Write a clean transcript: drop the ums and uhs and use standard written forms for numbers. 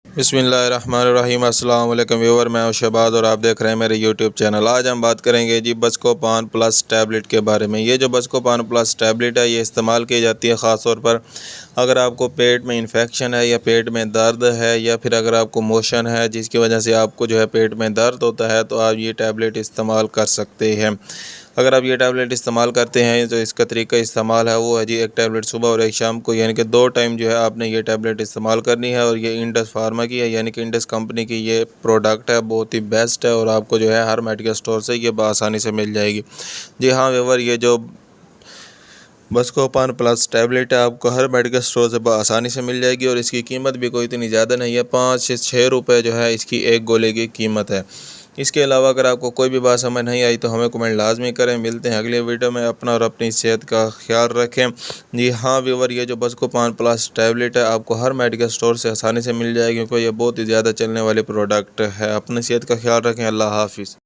बिस्मिल्लाहिर्रहमानिर्रहीम। अस्सलाम वालेकुम व्यूअर, मैं हूं शहबाज और आप देख रहे हैं मेरे यूट्यूब चैनल। आज हम बात करेंगे जी बस्कोपान प्लस टैबलेट के बारे में। ये जो बस्कोपान प्लस टैबलेट है ये इस्तेमाल की जाती है ख़ास तौर पर अगर आपको पेट में इन्फेक्शन है या पेट में दर्द है या फिर अगर आपको मोशन है जिसकी वजह से आपको जो है पेट में दर्द होता है, तो आप ये टैबलेट इस्तेमाल कर सकते हैं। अगर आप ये टैबलेट इस्तेमाल करते हैं तो इसका तरीका इस्तेमाल है वो है जी, एक टैबलेट सुबह और एक शाम को, यानी कि 2 टाइम जो है आपने ये टैबलेट इस्तेमाल करनी है। और ये इंडस फार्मा की है, यानी कि इंडस कंपनी की ये प्रोडक्ट है, बहुत ही बेस्ट है और आपको जो है हर मेडिकल स्टोर से ये बआसानी से मिल जाएगी। जी हाँ व्यूअर, ये जो बस्कोपान प्लस टैबलेट है आपको हर मेडिकल स्टोर से बआसानी से मिल जाएगी और इसकी कीमत भी कोई इतनी ज़्यादा नहीं है, 5 से 6 रुपये जो है इसकी एक गोले की कीमत है। इसके अलावा अगर आपको कोई भी बात समझ नहीं आई तो हमें कमेंट लाजमी करें। मिलते हैं अगले वीडियो में। अपना और अपनी सेहत का ख्याल रखें। जी हाँ व्यूअर, ये जो बस्कोपान प्लस टैबलेट है आपको हर मेडिकल स्टोर से आसानी से मिल जाएगी क्योंकि ये बहुत ही ज़्यादा चलने वाली प्रोडक्ट है। अपनी सेहत का ख्याल रखें। अल्लाह हाफिज़।